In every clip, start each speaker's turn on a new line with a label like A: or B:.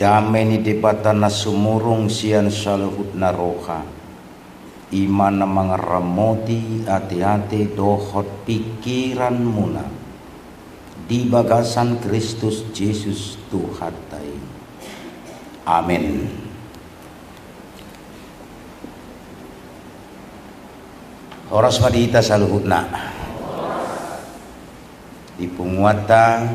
A: damai ni debatana sumurung sian saluhut na roha iman na mga ramoti ati-ati dohot pikiran muna di bagasan Kristus Yesus Tuhan tai. Amin. Horas madita saluhut na ipunguata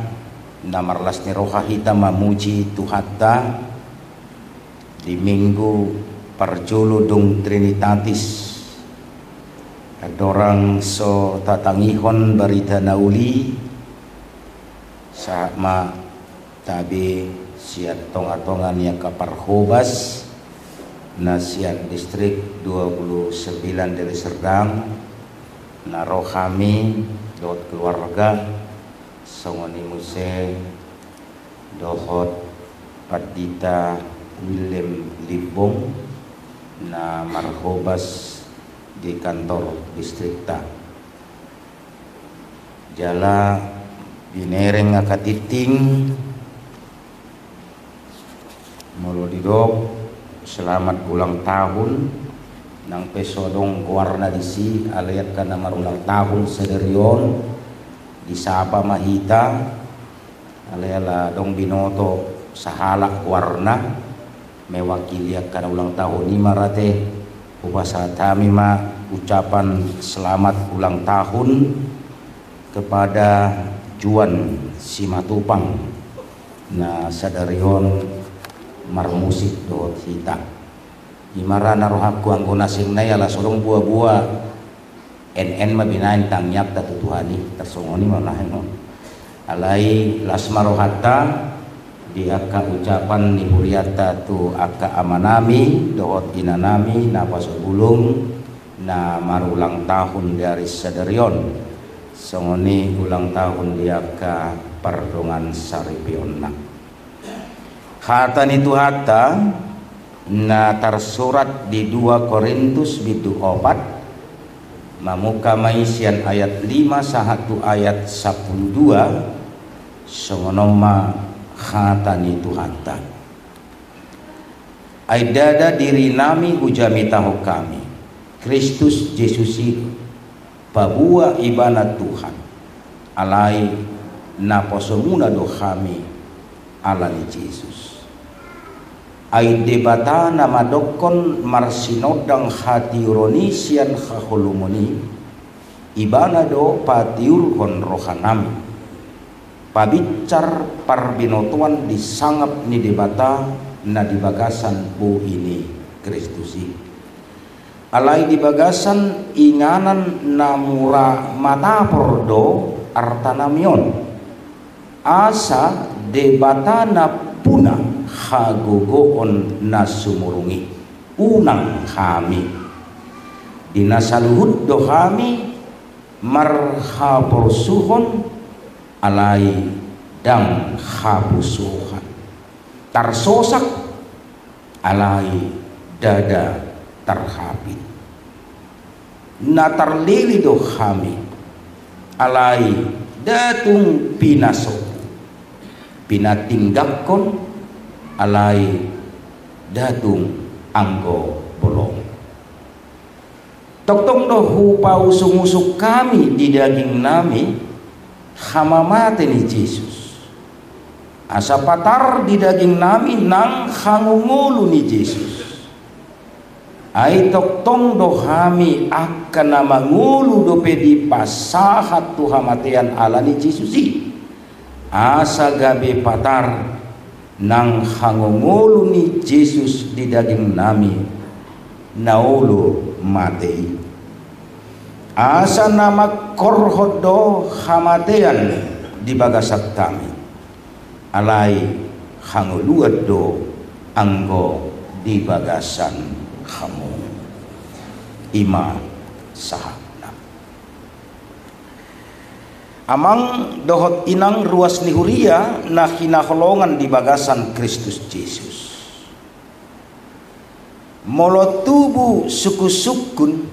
A: na marlas ni roha hita mamuji Tuhata di minggu parjolo dong Trinitatis adorang so tatangihon barita nauli sa ma tabi siat tong-atongan yang kaparhobas na siat distrik 29 dari Serdang na rohami dot keluarga songoni muse dohot Padita William Libong na marhobas di kantor distrikta jala binereng akatiting mulu didok selamat ulang tahun nang pesodong warna disi alayat kana marulang tahun sederion di Sapa Mahita alayala dong binoto sahalak warna mewakili karena ulang tahun ni marate upasa kami ma ucapan selamat ulang tahun kepada Juan Simatupang na sadarion marmusik dot hita imara narohaku anggona singnay ala sorong buah-buah NN mabinain tangyak tatutuhani tersongoni manahin no alai lasmarohata di aka ucapan ni Huriata tu aka amanami dohot inanami na pasubulung na marulang tahun dari sadarion songoni ulang tahun di aka pardongan saripionna hata ni Tuhata na tersurat di 2 Korintus bidu 4 mamuka maisian ayat 5 sahatu ayat 12 songonoma khatani Tuhata aidada diri nami hujami tahu kami Kristus Yesusi babua ibana Tuhan alai naposomuna do kami alani Yesus aidebata nama dokon marsinodang hati ronisian khahulumuni ibana do patiur kon rohanami pabicar parbinotuan disangap ni debata na di bagasan bu ini Kristusi alai di bagasan inganan namura mata pordo artanamion asa debata na puna hagogoon na sumurungi unang kami dinasaluhud do kami marhaporsuhon alai dam habusuhan tarsosak alai dada terhabit na tarlili do kami alai datung pinasok pinatinggakon alai datung anggo bolong toktong do hupau sumusuk kami di daging nami hamamate ni Yesus asa patar di daging nami nang hangungulu ni Yesus ai toktong do kami akan namangulu do pedi pasahat tu hamatean ala ni Yesusi asa gabe patar nang hangungulu ni Yesus di daging nami naulu matei asa nama korhodo hamatean di bagasak kami alai hanguluad do anggo di bagasan kamu ima sahana amang dohot inang ruas ni huria na hinaholongan di bagasan Kristus Yesus molotubu suku-sukun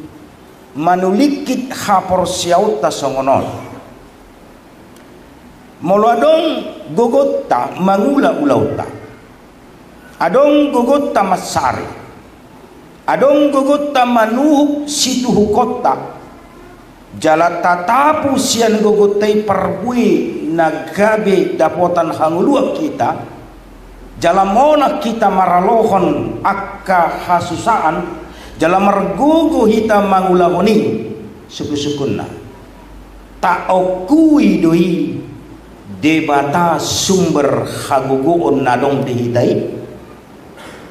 A: manulikit hapor siauta songonon moloadong gogota mangula ulauta adong gugut tamasari, adong gugut tamanuhuk situhu kota, jala tatapu sian gugut tay perbui nagabe dapotan hangulua kita, jala mona kita maralohon akka hasusaan, jala margugu hita mangulahoni suku-sukunna taokui doi debata sumber haguguon nadong dihitai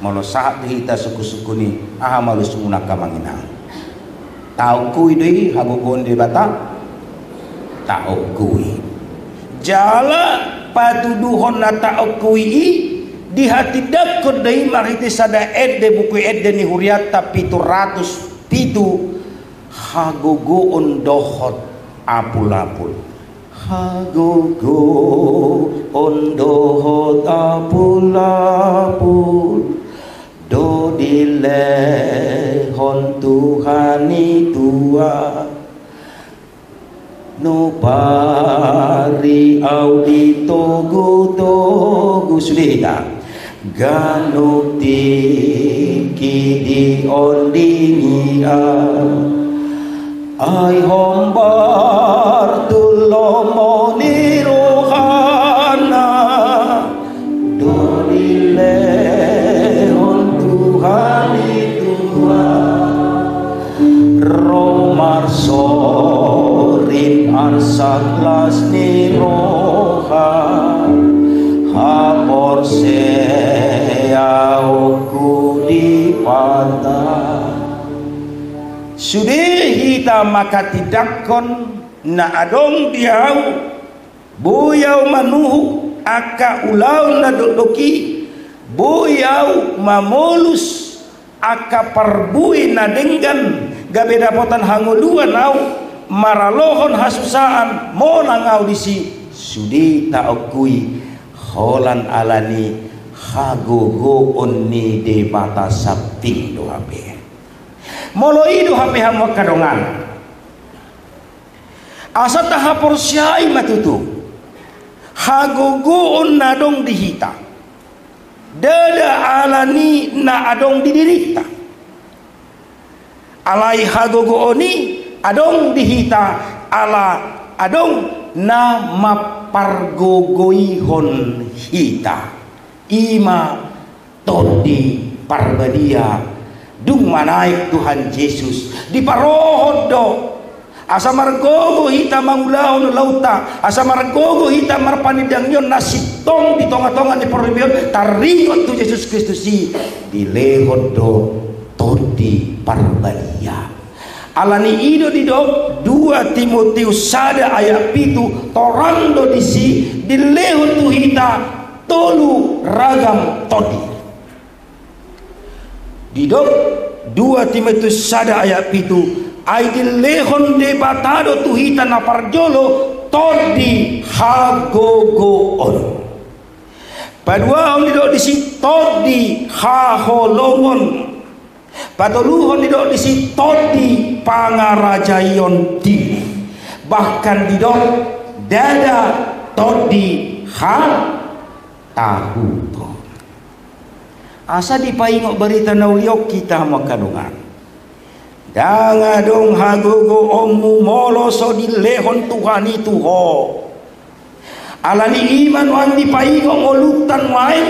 A: malu sahat dihita suku-suku ni aha malu sumuna kamanginang taokui doi haguguon debata taokui jala patuduhon na taokui di hati dakot dai mariti sada edde buku edde ni huriata 700 pitu hagogoon dohot apul-apul hagogoon dohot apul-apul do dilehon Tuhani tua no pari audito gotogu sudah ganukti kidi ondinia ai hombar tulomo nirohana donile on Tuhani tua romar sorin arsaklas niroha hapor seauku di pantai sudah hita maka tidakon na adong diau buyau manuhu aka ulau na dodoki buyau mamolus aka perbui na denggan gabe dapotan hanguluan au maralohon hasusaan mo nangau disi sudi taokui holan alani hagogo onni debata sapting doabe molo idu hape hamwa kadongan asa tahapor syai matutu hagogo on nadong dihita dada alani na adong didirita alai hagogo oni adong dihita ala adong na mapargogoihon hita ima todi parbadia dung manaik Tuhan Yesus di parohodo asa margogo hita mangulahon lauta asa margogo hita marpanidangyon nasitong di tonga-tonga di perbion taringot tu Yesus Kristus di lehodo todi parbadia alani ido di dok 2 Timotius sada ayat 7 torando disi di lehon tu hita tolu ragam todi di dok 2 Timotius sada ayat 7 ay di lehon de batado tu hita na parjolo todi hagogoon paduahon di dok disi todi haholongon patoluhon didok disi todi pangarajayon di bahkan didok dada todi ha tahu to asa dipaingok berita nauyok kita makadungan dangadong hagogo omu moloso di lehon Tuhani tuho alani iman wan dipaingok ngolutan main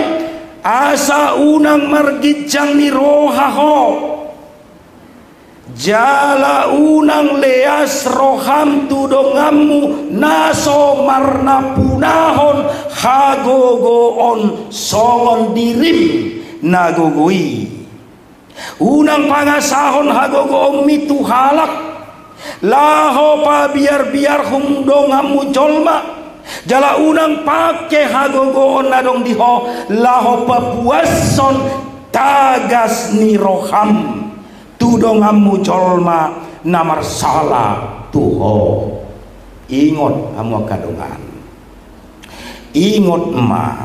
A: asa unang margijang ni rohaho jala unang leas roham tudongamu naso marna punahon hagogoon songon dirim nagogoi unang pangasahon hagogoon mitu halak laho pa biar humdongamu jolma jala unang pake hagogoon nadong diho laho papuason tagas ni roham tudongamu jolma namar salah tuho ingot hamu kadongan ingot ma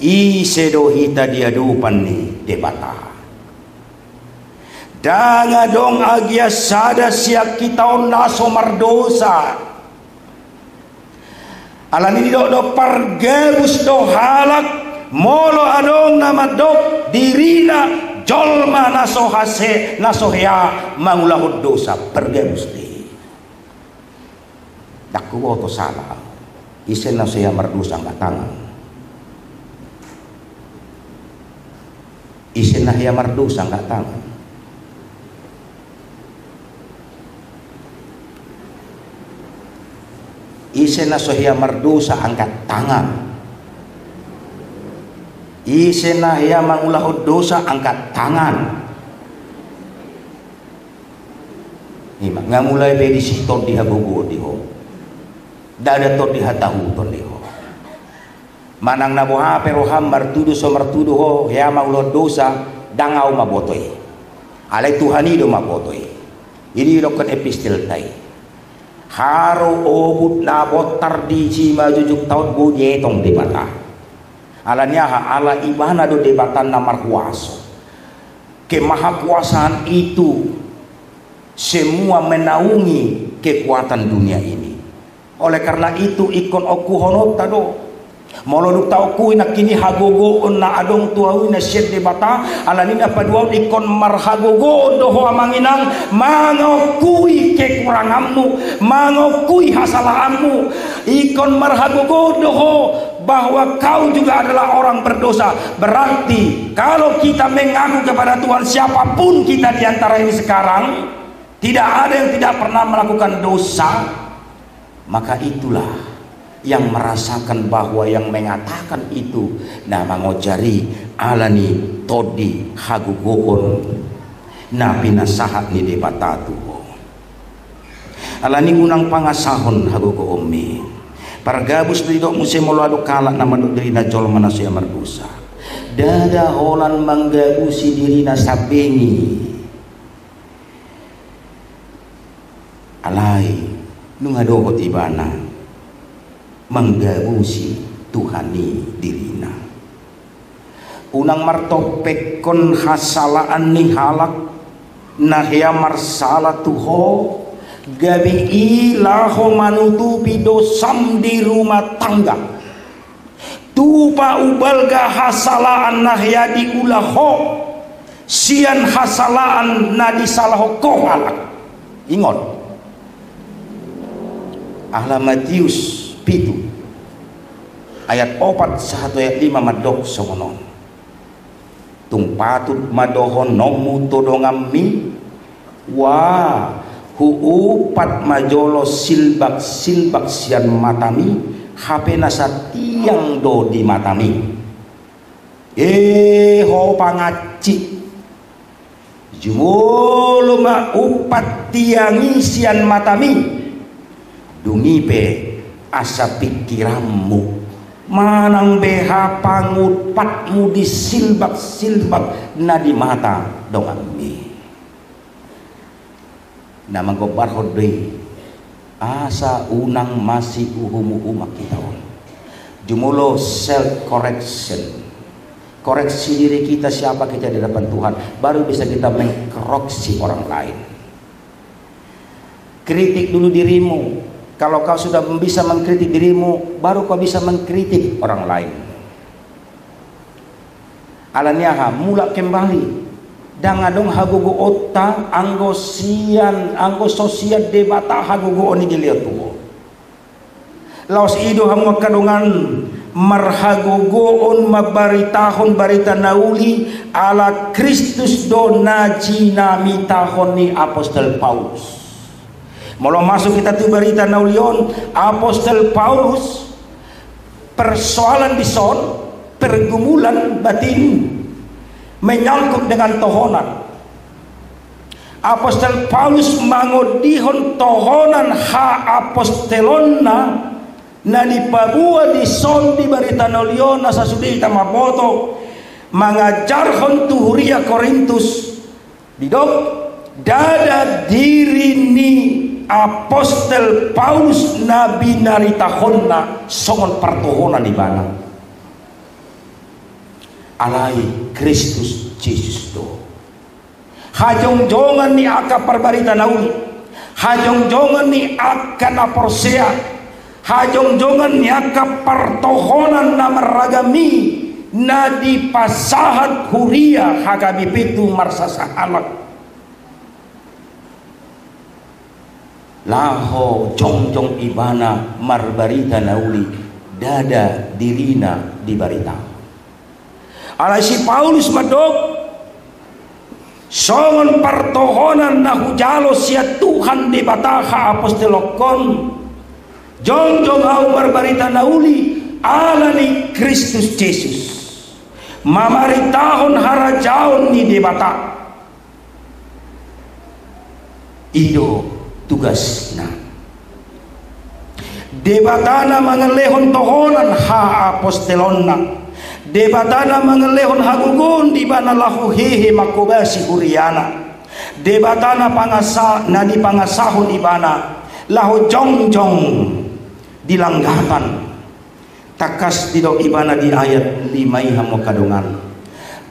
A: i sedo hita diadupan ni debata danga dong agia sada siak kita naso mardosa alani do pargebus do halak molo adong nama dok dirina jolma nasohea mangulahud dosa pergi Gusti. Daku woto salah isen nasohea mardosa angkat tangan. Isen nahya mardosa angkat tangan. Isen nasohea mardosa angkat tangan. Isena ya mangulahud dosa angkat tangan. Ima ngamulai be di siton di hagogo diho. Dada to di hatahu ton diho. Manang nabo ha pero hambar tudu so martudu ho ya mangulahud dosa dangau mabotoi. Alai Tuhani do mabotoi. Ini lokon epistel tai. Haro obut na botar di cima jujuk taut go jetong di bata. Alanya ala ibana do debatan namar kuasa. Kemahakuasaan itu semua menaungi kekuatan dunia ini. Oleh karena itu ikon oku honota do. Moloduk tau ku nak kini hagogo na adong tuawi na syed debata alanina paduaw ikon marhagogo doho amanginang mangokui kekuranganmu, mangokui hasalahanmu. Ikon marhagogo doho bahwa kau juga adalah orang berdosa. Berarti kalau kita mengaku kepada Tuhan siapapun kita di antara ini sekarang, tidak ada yang tidak pernah melakukan dosa, maka itulah yang merasakan bahwa yang mengatakan itu nama ngojari alani todi hagugoon na pinasahat ni debatatu alani unang pangasahon hagugoon mi pargabus dito musim molado kalak nama diri na jol manasya mardusa dada holan manggabusi diri na sabeni alai nungadohot ibana menggabusi Tuhani dirina unang martopekon hasalaan ni halak nahya marsala tuho gabi ilaho manutupi dosam di rumah tangga tupa ubalga hasalaan nahya di ulaho sian hasalaan nadi salaho kohalak ingon ahla Matius pitu ayat 4 1 ayat 5 madok somonon tung patut madohon nomu todongammi wa huupat majolo silbak sian matami hape nasa tiang do di matami ho pangaci jumolo ma upat tiangi sian matami dungipe asa pikiranmu manang beha pangutpatmu di silbak na di mata dongammi namang gobar hodei asa unang masih uhumu kita jumulo self correction koreksi diri kita siapa kita di hadapan Tuhan baru bisa kita mengkoreksi orang lain. Kritik dulu dirimu. Kalau kau sudah bisa mengkritik dirimu, baru kau bisa mengkritik orang lain. Alanyaha mulak kembali. Dangadong hagugo otta anggo sosial debata hagugo oni giliatuo. Laos ido hamu kadungan marhagogoon mabaritahon barita nauli ala Kristus do naji nami tahon ni Apostol Paulus. Mau masuk kita tuh berita naulion Apostol Paulus persoalan bison pergumulan batin menyangkut dengan tohonan. Apostol Paulus mangodihon tohonan ha apostolonna na dipabua di son di berita naulion na sasudi tamaboto mengajarhon tuhuria Korintus didok dada diri ni Apostol Paulus nabi naritahonna songon pertohonan di mana alai Kristus Yesus do hajong-jongan ni aka perbarita nauli hajong-jongan ni aka naporsea hajong-jongan ni aka pertohonan na meragami na di pasahat huria hagabi pitu marsasa alat laho jongjong ibana marbarita nauli dada dirina di barita ala si Paulus madog songon partohonan na hujalo siya Tuhan di bataha apostolokon jongjong au marbarita nauli ala ni Kristus Yesus mamaritahon harajaon ni debata ido tugas na debatana mangalehon tohonan ha apostolonna debatana mangalehon hagugun di bana lahu hehe makobasi huriana debatana pangasa na di pangasahon ibana lahu jongjong dilanggatan takas didok ibana di ayat 5 hamo kadungan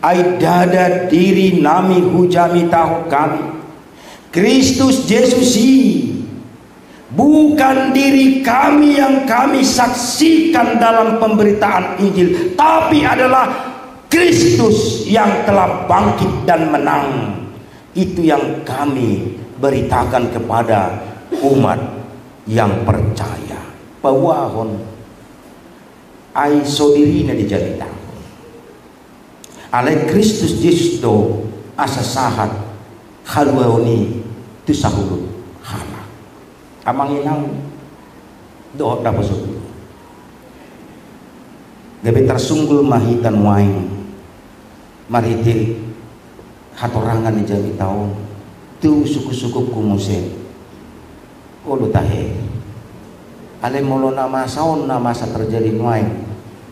A: ay dada diri nami hujami tahu kami Kristus Yesus bukan diri kami yang kami saksikan dalam pemberitaan Injil, tapi adalah Kristus yang telah bangkit dan menang. Itu yang kami beritakan kepada umat yang percaya. Pawahon ai sodirina dijarita alai Kristus Yesus do asa sahat halwauni tu sahulu hala amang inang do dapat suku gabe tersunggul mahitan waing mariti hatorangan di jami taon tu suku-suku kumuse ulu tahe ale molo nama saon nama sa terjadi waing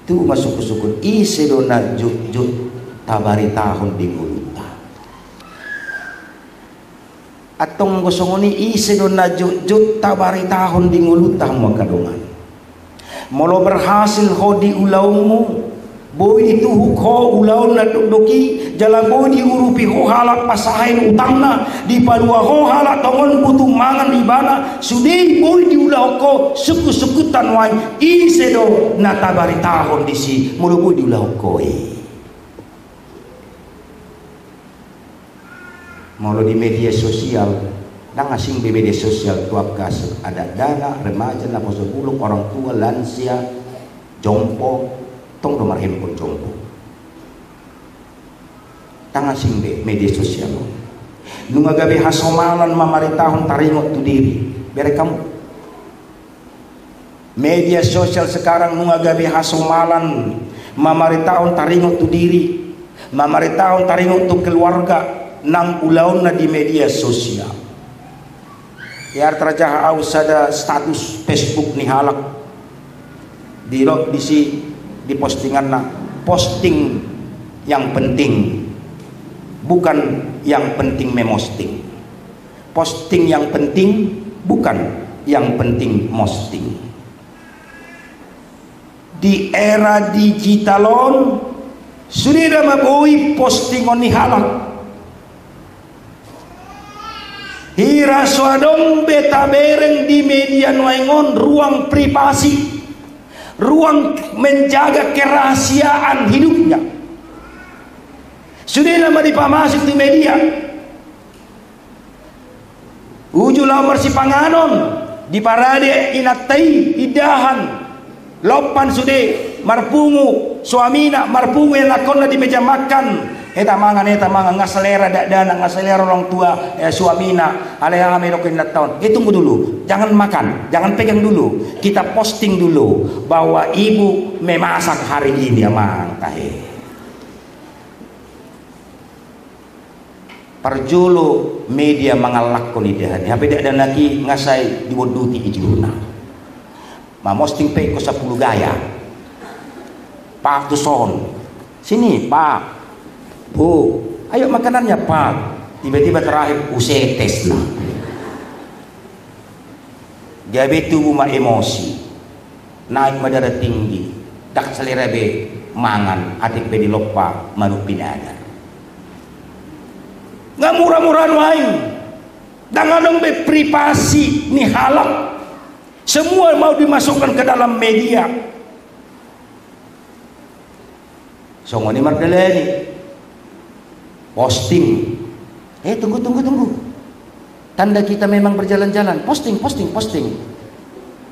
A: tu masuk-suku isi do na jut tabari tahun di guluta atong gosongoni isi do na jut tabari tahun di guluta mo kadungan molo berhasil ho di ulaumu boy dituhuk ho ulaun na duduki jalan boy diurupi ho halak pasahain utangna di padua ho halak tongon butuh mangan ibana sudi boy diulah ko suku-sukutan wai isedo na tabari tahun di si mulu boy diulah ko mulu di media sosial nang asing di media sosial tuakas ada dana remaja na posebulung orang tua lansia jompo tong nomor handphone jompo tangasing de media sosial nunga gabi hasomalan mamaritahon taringot tu diri bere kamu media sosial sekarang nunga gabi hasomalan mamaritahon taringot tu diri mamaritahon taringot tu keluarga nang ulaun na di media sosial ya terjah ausada status Facebook ni halak di si di postingan na posting yang penting bukan yang penting memosting posting yang penting bukan yang penting posting di era digitalon sudah mabui postingon ni halak hira swadong beta bereng di media nuaingon ruang privasi ruang menjaga kerahasiaan hidupnya sudah lama dipamasuk di media uju lamar si panganon di parade inatai idahan lopan sudah marpungu suamina marpungu yang lakon di meja makan eta mangan ngaselera dana ngaselera orang tua suamina alea amedokin tahun tunggu dulu jangan makan jangan pegang dulu kita posting dulu bahwa ibu memasak hari ini amang tahe parjolo media mangalak konidahan hape dak dan lagi ngasai diwoduti ijuna mamosting pe ko 10 gaya pak tuson sini pak bu ayo makanannya pak tiba-tiba terakhir usetes nah gabe tubuh ma emosi naik madara tinggi dak selera be mangan atik be dilopa manu pinada nggak murah-murahan waing dangadong be privasi ni halak semua mau dimasukkan ke dalam media Songoni Mardeleni posting. Tunggu. Tanda kita memang berjalan-jalan. Posting.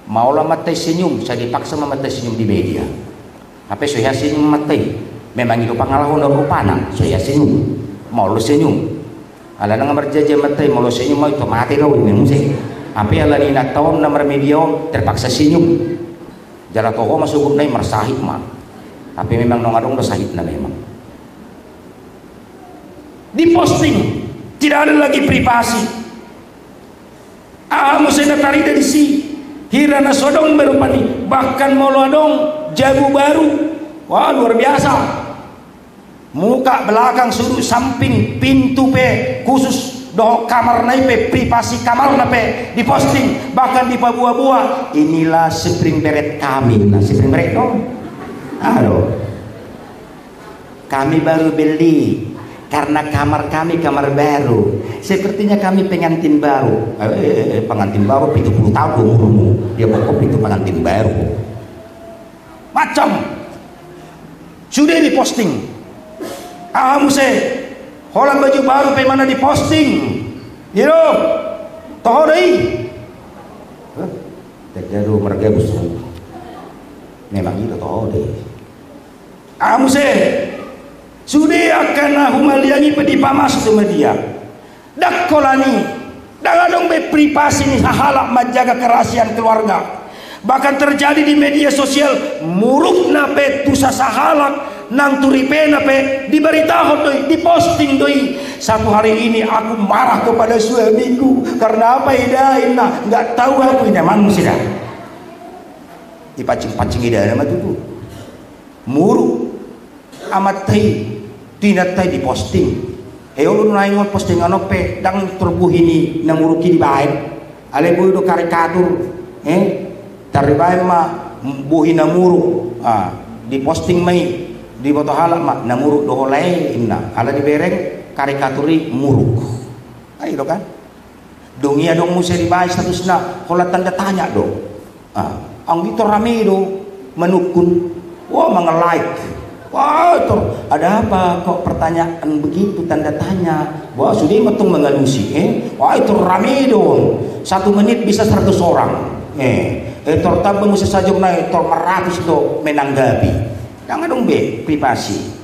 A: Maulah matai senyum, saya dipaksa mematai senyum di media. Apa saya senyum matai? Memang itu pengalaman dan rupana. Saya senyum, mau lo senyum. Ala nang berjaja matai, mau lo senyum mau itu mati lo ini musik. Apa ala ni nak tahun nomor media terpaksa senyum. Jala toko masuk nai mersahid mah. Tapi memang nongadong sahid na memang. Diposting, tidak ada lagi privasi. Musena tari dari si hirana sodong berupani, bahkan molodong jago baru. Wah, luar biasa. Muka, belakang, sudut, samping, pintu pe khusus doh kamar nai pe privasi kamar na pe diposting, bahkan di buah-buah. Inilah spring beret kami. Nah, spring beret dong. Aduh, kami baru beli karena kamar kami kamar baru. Sepertinya kami pengantin baru. Pengantin baru 70 tahun umurmu. Dia pokok itu pengantin baru. Macam sudah diposting. Muse holan baju baru pe mana diposting. Yo, toh deh. Terjadi mereka busuk. Memang itu toh deh. Muse sudah akan humaliangi pedipamas tu media. Dak kolani, dah dong be privasi ni halak menjaga kerahasiaan keluarga. Bahkan terjadi di media sosial muruk nape tusa sahalak nang turipe nape diberitahu doi, diposting doi. Satu hari ini aku marah kepada suamiku karena apa ina nggak tahu aku ini manusia. Dipancing-pancing ida nama tu muruk amat tai. Tidak tay diposting. Ulun naingon postingan ope dang terbuh ini namuruki di baik. Ale buih do karikatur. Taribae ma buhi namuruk. Diposting mai di foto halak ma namuruk do holai inna. Ala di bereng karikaturi muruk. Ayo kan. Dongia dong musa di baik statusna holat tanda tanya do. Ang itu rame do menukun. Wah like. Wah, ada apa kok pertanyaan begitu tanda tanya? Wah, sudah betul mengalusi. Wah, itu rame dong. 1 menit bisa 100 orang. Tabang mesti saja naik meratus do menanggapi. Jangan dong be privasi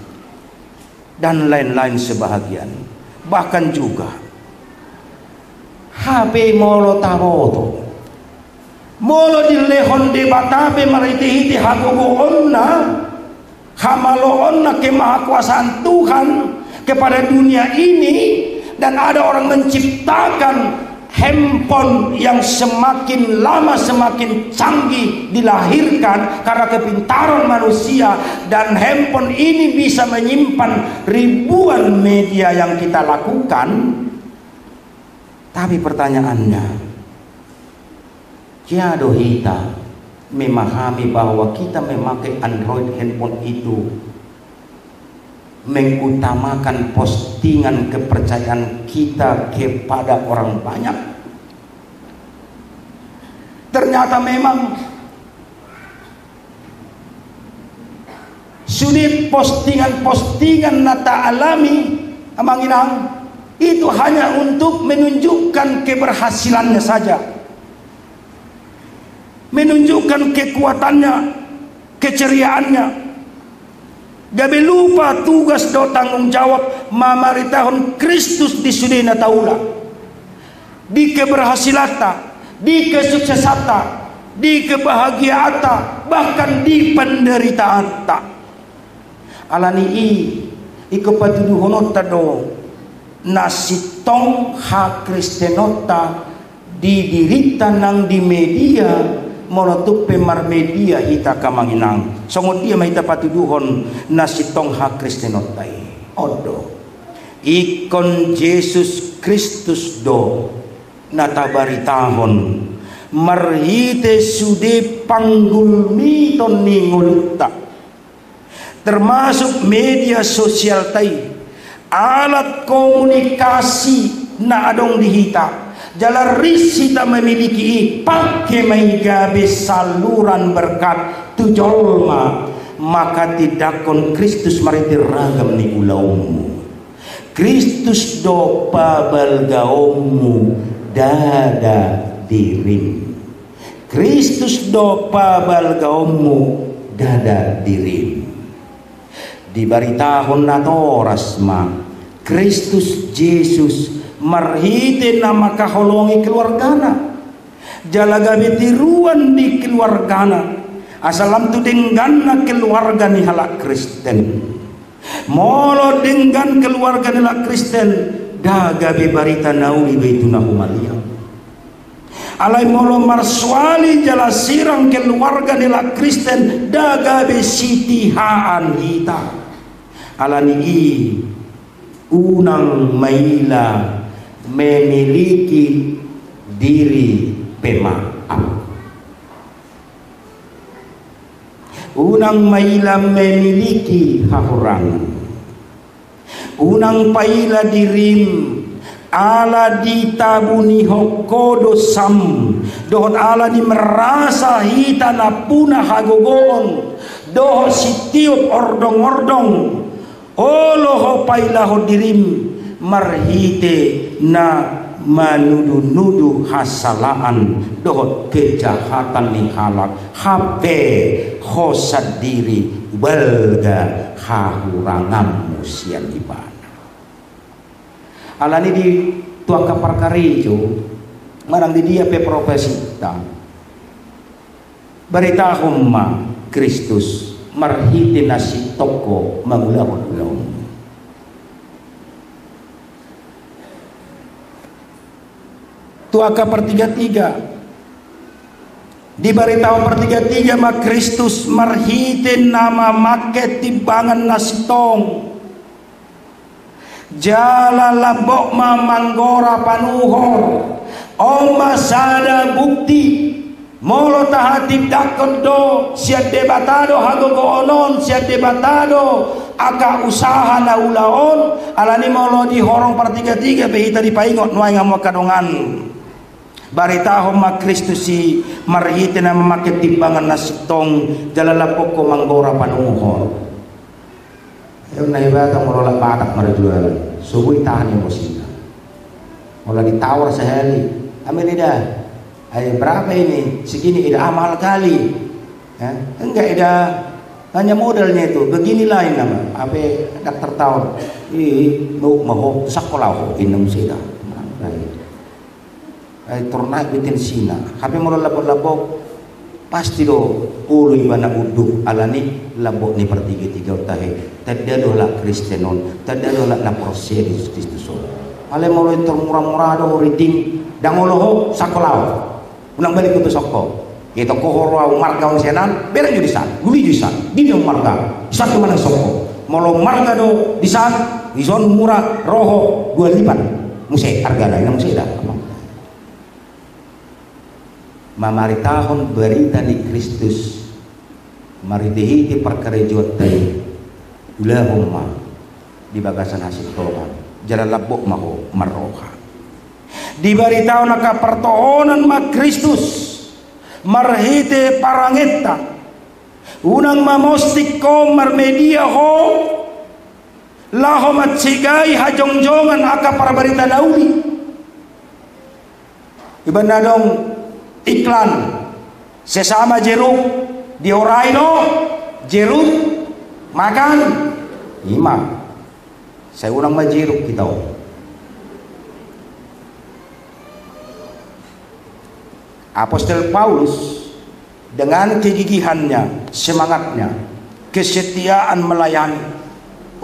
A: dan lain-lain sebahagian. Bahkan juga HP molo taroto. Molo dilehon debatabe mariti-hiti hagogo onna. Hamaloon na kemahakuasaan Tuhan kepada dunia ini, dan ada orang menciptakan handphone yang semakin lama semakin canggih dilahirkan karena kepintaran manusia, dan handphone ini bisa menyimpan ribuan media yang kita lakukan. Tapi pertanyaannya, kiado hita memahami bahwa kita memakai Android handphone itu mengutamakan postingan kepercayaan kita kepada orang banyak. Ternyata memang sulit postingan nata alami amanginang itu hanya untuk menunjukkan keberhasilannya saja, menunjukkan kekuatannya, keceriaannya. Gabe lupa tugas do tanggung jawab mamaritahon Kristus di sudena taula, di keberhasilata, di kesuksesata, di kebahagiaata, bahkan di penderitaanta. Alani iko patuduhonota do nasitong ha kristenota didirita nang di media molotuk pemar media hita kamanginang songot dia mahita patuduhon nasitong ha kristenotai odo ikon Yesus Kristus do natabaritahon marhite sude panggulmiton ningulta, termasuk media sosial tai alat komunikasi na adong dihita jalan risita memiliki pakai menggabe saluran berkat tujolma maka tidak kon Kristus mariti ragam ni ulaumu. Kristus do pabalgaomu dada dirim. Kristus do pabalgaomu dada dirim. Dibaritahon na toras ma Kristus Yesus marhite nama kaholongi keluargana. Jalaga betiruan di keluargana. Asalam tu dengan keluarga ni halak Kristen. Molo dengan keluarga ni halak Kristen daga be barita nauli beituna humalia. Alai molo marswali jala sirang keluarga ni halak Kristen daga be sitihaan hita. Alani unang maila memiliki diri pemaaf. Unang maila memiliki hahurangan. Unang paila dirim ala ditabuni hokodo sam dohot ala di merasa hita na puna hagogon doho sitiup ordong-ordong olo ho paila ho dirim marhite na manudu-nudu hasalaan dohot kejahatan ni halak hape khosad diri balga hahurangan musian ibana. Alani di tuang kaparkarijo marang di dia pe profesita berita humma Kristus marhite nasi toko magulahon-ulahon. Tuaka per 33 di beritahu per 33 mak Kristus marhite nama make timbangan nasi tong jala labok mamanggora panuhor oma sada bukti molo tahatib dakon do siat debatado hagogo onon siat debatado aka usaha na ulaon alani molo di horong per 33 behita dipaingot nuai ngamo kadongan. Baritaho ma Kristus si marhite na memakai timbangan nasi tong jalalapok ko manggora panuhor. Yung naibata mo rola patak marajualan subuh tahan yang musika mulai ditawar sehari amelida ay berapa ini segini ida amal kali ya? Enggak ida hanya modalnya itu begini lain nama apa dokter tahun mau mau sekolah inum sida ay tornai bitin sina tapi mau labok-labok pasti do ulu ibana uduk alani labok ni per 33 utahe tadadoh la Kristenon tadadoh la proses Kristus ale mau itu murah-murah do reading dangoloho sakolau ulang balik ke soko itu kohoro marga senan bereng judisan guli judisan di marga satu mana soko mau marga do disan dison murah roho 2 lipat musik harga lain musik dah mamaritahon berita di Kristus maritihiti perkerejot tay ulahumma di bagasan hasil tohan jalan labok maho maroha di baritahon naka pertohonan ma Kristus marhite parangetta unang mamostik ko marmedia ho laho matsigai hajongjongan aka para berita dauli ibana dong iklan sesama jeruk diorai no jeruk makan imam saya ulang majiruk kita Apostel Paulus dengan kegigihannya semangatnya kesetiaan melayani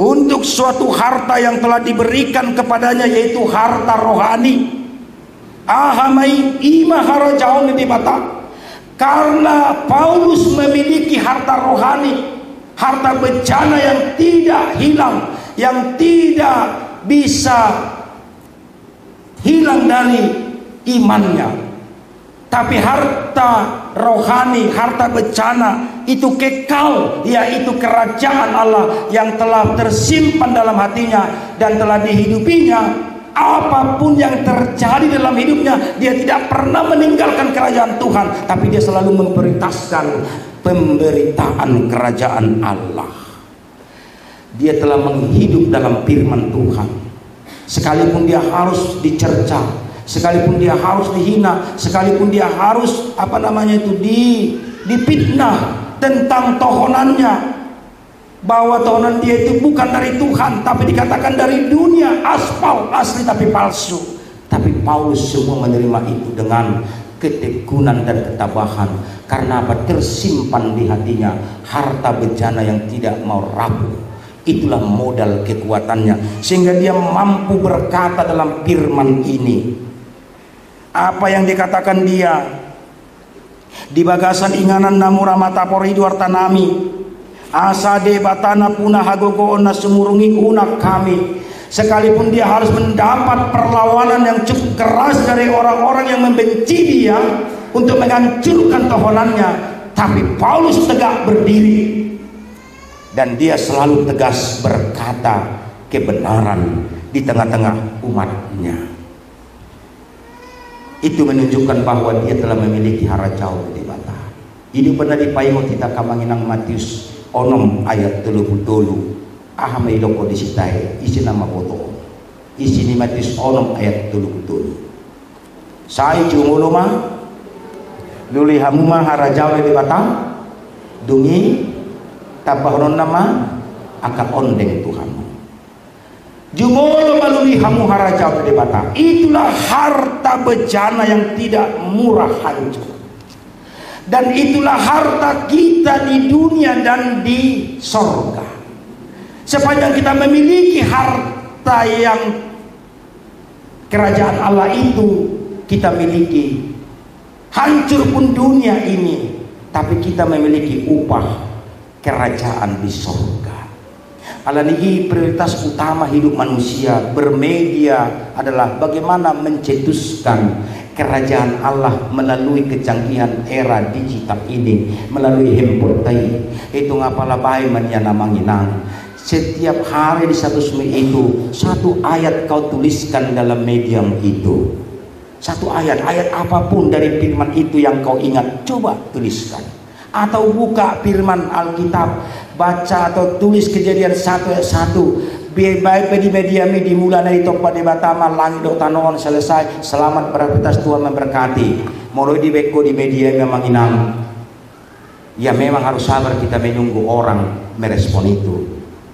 A: untuk suatu harta yang telah diberikan kepadanya yaitu harta rohani ahamai ima harajaun di mata karena Paulus memiliki harta rohani harta bencana yang tidak hilang yang tidak bisa hilang dari imannya tapi harta rohani harta bencana itu kekal yaitu kerajaan Allah yang telah tersimpan dalam hatinya dan telah dihidupinya. Apapun yang terjadi dalam hidupnya dia tidak pernah meninggalkan kerajaan Tuhan tapi dia selalu memprioritaskan pemberitaan kerajaan Allah. Dia telah menghidup dalam firman Tuhan. Sekalipun dia harus dicerca, sekalipun dia harus dihina, sekalipun dia harus difitnah tentang tohonannya, bahwa tohonan dia itu bukan dari Tuhan, tapi dikatakan dari dunia, aspal asli tapi palsu. Tapi Paulus semua menerima itu dengan ketekunan dan ketabahan. Karena apa? Tersimpan di hatinya harta bejana yang tidak mau rapuh. Itulah modal kekuatannya, sehingga dia mampu berkata dalam firman ini. Apa yang dikatakan dia? Di bagasan inganan namura mata pori duartanami asade batana punah hagogoona sumurungi unak kami. Sekalipun dia harus mendapat perlawanan yang cukup keras dari orang-orang yang membenci dia untuk menghancurkan tohonannya, tapi Paulus tegak berdiri dan dia selalu tegas berkata kebenaran di tengah-tengah umatnya. Itu menunjukkan bahwa dia telah memiliki harajau di mata. Ini pernah dipaingo kita kamanginang Matius onom ayat 30 ahamai loko disitai isi nama foto isi ni Matius onom ayat 30. Sai cumulo ma luli hamuma harajau di mata dungi tabahonon nama akan ondeng Tuhanmu. Jumolo maluli hamu harajau di mata. Itulah harta bejana yang tidak murah hancur. Dan itulah harta kita di dunia dan di sorga. Sepanjang kita memiliki harta yang kerajaan Allah itu kita miliki, hancur pun dunia ini, tapi kita memiliki upah kerajaan di sorga. Alanihi prioritas utama hidup manusia bermedia adalah bagaimana mencetuskan kerajaan Allah melalui kecanggihan era digital ini, melalui handphone tadi. Itu ngapalah baik menyana manginang. Setiap hari di satu sumi itu satu ayat kau tuliskan dalam medium itu. Satu ayat apapun dari firman itu yang kau ingat, coba tuliskan. Atau buka firman Alkitab, baca atau tulis Kejadian 1 ayat 1. Baik di media dimulai dari topat di Batama langit do tanoon selesai. Selamat beraktivitas, Tuhan memberkati. Mulai di beko di media memang inang. Ya memang harus sabar kita menunggu orang merespon itu.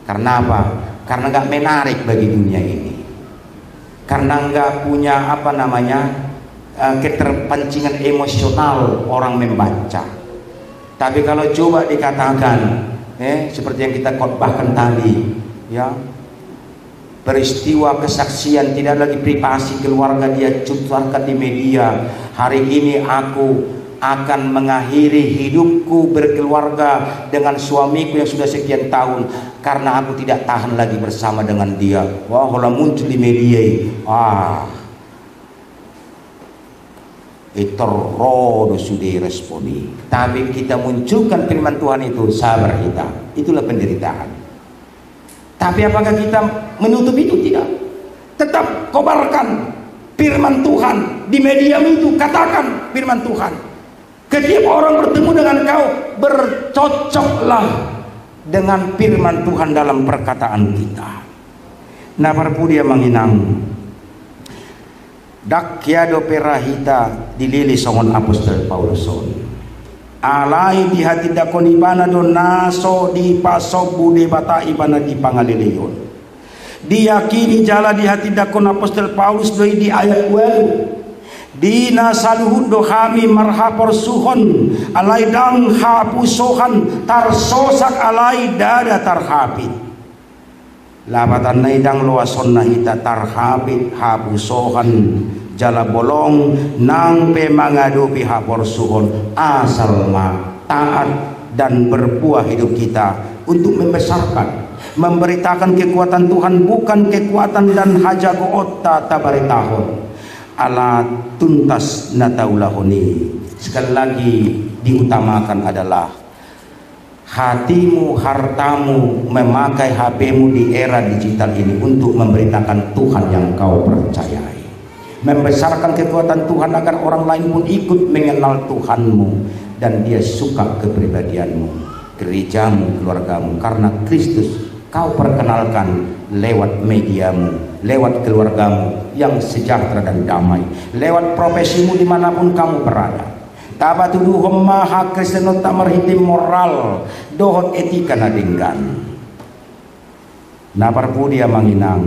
A: Karena apa? Karena nggak menarik bagi dunia ini. Karena nggak punya keterpancingan emosional orang membaca. Tapi kalau coba dikatakan, seperti yang kita khotbahkan tadi, ya, peristiwa kesaksian tidak lagi privasi keluarga dia cutarkan di media. Hari ini aku akan mengakhiri hidupku berkeluarga dengan suamiku yang sudah sekian tahun karena aku tidak tahan lagi bersama dengan dia. Wah, kalau muncul di media, itu rodo sudah responi. Tapi kita munculkan firman Tuhan itu, sabar kita. Itulah penderitaan. Tapi apakah kita menutup itu? Tidak. Tetap kobarkan firman Tuhan di media itu, katakan firman Tuhan. Ketika orang bertemu dengan kau, bercocoklah dengan firman Tuhan dalam perkataan kita. Nah, perpu dia menginang dakyado perahita dilili songon apostol Pauluson alai di hati dakon ibana don naso di pasobu de bata ibana di pangaliliyon diyakini jala di hati dakon apostol Paulus doi di ayat 2 dina saluhud do kami marhapor suhon alai dang hapusohan tarsosak alai dada tarhapit labatan naidang luason nahita tarhabit habusohan jala bolong nang pe mangadu pihapor suhon asal ma taat dan berbuah hidup kita untuk membesarkan, memberitakan kekuatan Tuhan, bukan kekuatan dan hajago otta tabaritahon ala tuntas nataulahoni. Sekali lagi diutamakan adalah hatimu, hartamu, memakai HPmu di era digital ini untuk memberitakan Tuhan yang kau percayai, membesarkan kekuatan Tuhan agar orang lain pun ikut mengenal Tuhanmu dan Dia suka kepribadianmu, gerejamu, keluargamu, karena Kristus kau perkenalkan lewat mediamu, lewat keluargamu yang sejahtera dan damai, lewat profesimu dimanapun kamu berada. Tabatuduhum maha Kristen tak merhitim moral dohot etika nadinggan. Naparpu dia manginang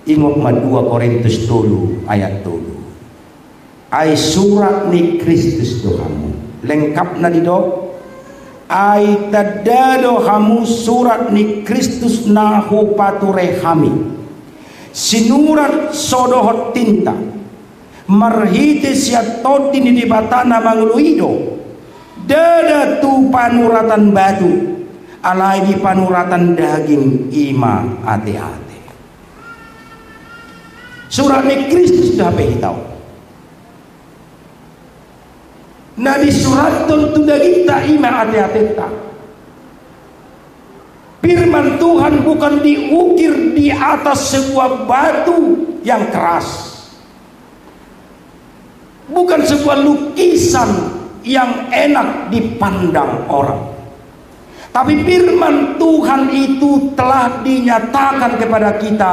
A: ingok ma 2 Korintus 10 ayat 7. Ai surat ni Kristus Tuhanmu lengkap na dido. Ai tadado hamu surat ni Kristus nahu pature hami sinurat sodohot tinta marhite siatoti ni dibatana mangluido dada tu panuratan batu alai di panuratan daging ima ate-ate. Surat ni Kristus dah behitau. Nah di surat tentu kita ima ate-ate tak. Firman Tuhan bukan diukir di atas sebuah batu yang keras, bukan sebuah lukisan yang enak dipandang orang, tapi firman Tuhan itu telah dinyatakan kepada kita.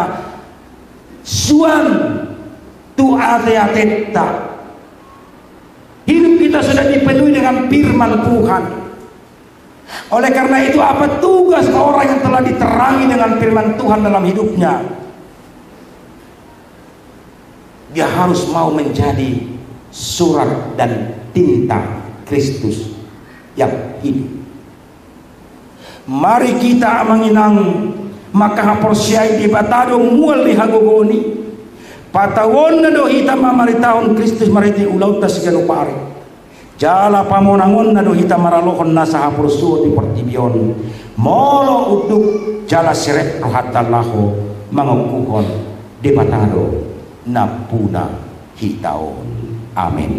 A: Suan tu ate-ate tak. Hidup kita sudah dipenuhi dengan firman Tuhan. Oleh karena itu, apa tugas orang yang telah diterangi dengan firman Tuhan dalam hidupnya? Dia harus mau menjadi surat dan tinta Kristus yang hidup. Mari kita menginang maka haporsiai di batado mual di hagogoni. Patawon na do hita mamaritahon Kristus mariti ulaw ta sigano pare. Jala pamonangon na do hita maralohon na sa hapursuo di portibion. Molo uduk jala sirek rohatalaho mangukuhon di batado na puna hitaon. Amin.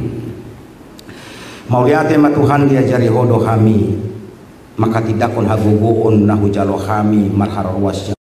A: Mauliate matuhan diajari hodo kami maka tidakon hagugoon na hujalo kami marharwasya